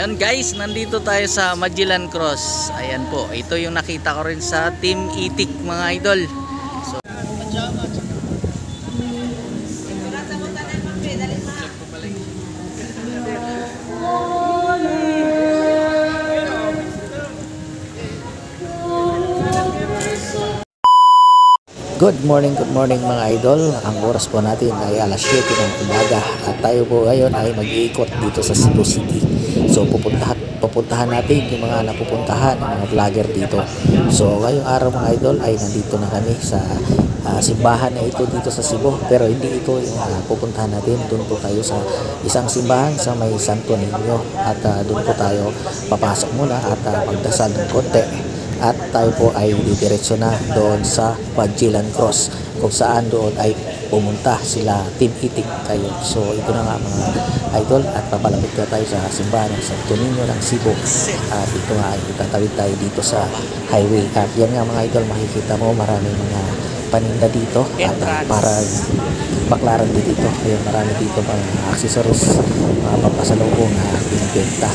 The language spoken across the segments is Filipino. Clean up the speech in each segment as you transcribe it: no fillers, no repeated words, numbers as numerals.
Ayun guys, nandito tayo sa Magellan Cross. Ayan po, ito yung nakita ko rin sa Team Itik mga idol. So, good morning mga idol. Ang oras po natin ay alas 7 ng umaga at tayo po ngayon ay mag-iikot dito sa Cebu City. So pupuntahan natin yung mga napupuntahan ng mga vlogger dito. So ngayong araw mga idol ay nandito na kami sa simbahan na ito dito sa Cebu, pero hindi ito yung pupuntahan natin. Doon po tayo sa isang simbahan sa may Santo Niño at doon po tayo papasok muna at magdasal ng konti. At tayo po ay didiretso na doon sa Magellan Cross, kung saan doon ay pumunta sila Team Itik kayo. So ito na nga mga idol, at papalapit na tayo sa simbahan ng Santo Niño ng Cebu. At ito nga ay itatawid tayo dito sa highway. At yan nga mga idol, makikita mo maraming mga paninda dito at para baklaran dito. Ayun, marami dito mga accessories, mga pampasalubong na binibenta.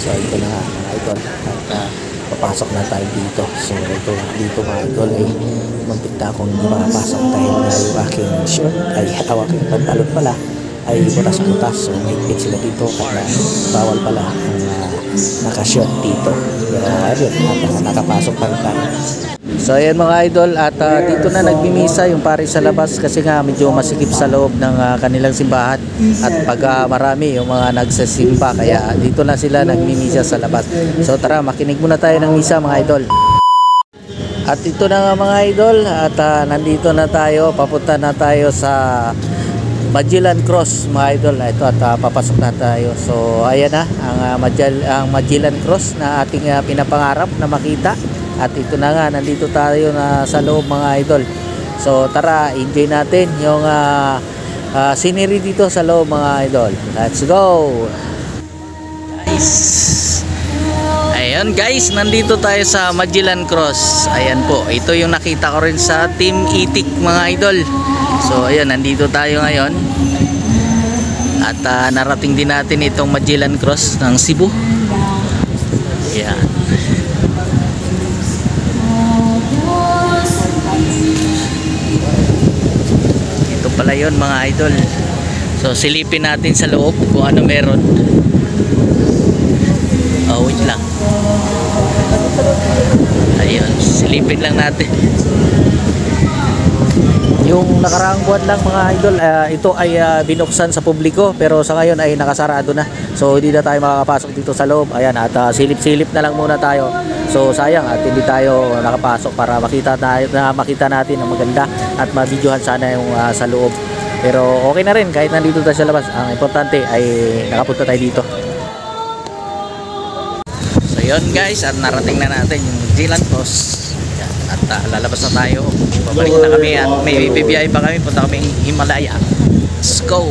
So ito na nga mga idol, at papasok na tayo dito. So ito dito mga idol ay muntik na akong makapasok dahil na yung aking shirt ay aking pantalon pala ay butas-butas. So may pit sila dito at bawal pala ang naka-shirt dito. Pero ayun, at nakapasok pa rin tayo. So ayan mga idol, at dito na nagmimisa yung pare sa labas kasi nga medyo masikip sa loob ng kanilang simbahan. At pag marami yung mga nagsasimba, kaya dito na sila nagmimisa sa labas. So tara, makinig muna tayo ng misa mga idol. At ito na nga mga idol, at nandito na tayo, papunta na tayo sa Magellan Cross mga idol. Ito, at papasok na tayo. So ayan na ang Magellan Cross na ating pinapangarap na makita. At ito na nga, nandito tayo na sa loob mga idol. So tara, enjoy natin yung scenery dito sa loob mga idol. Let's go guys. Ayun guys, nandito tayo sa Magellan Cross. Ayan po, ito yung nakita ko rin sa Team Itik mga idol. So ayun, nandito tayo ngayon. At narating din natin itong Magellan Cross ng Cebu. Ayan. Ito pala yun mga idol. So silipin natin sa loob kung ano meron. Oh, wait lang. Ayun, silipin lang natin. Yung nakaraang buwan lang mga idol, ito ay binuksan sa publiko, pero sa ngayon ay nakasarado na. So hindi na tayo makakapasok dito sa loob. Ayan, at silip-silip na lang muna tayo. So sayang at hindi tayo nakapasok para makita natin ang maganda at mabidyohan sana yung sa loob. Pero okay na rin kahit nandito tayo sa labas. Ang importante ay nakapunta tayo dito. So yun guys, at narating na natin yung Magellan Cross. At lalabas na tayo. Pabalik na kami at may BBI pa kami. Punta kami Himalaya. Let's go.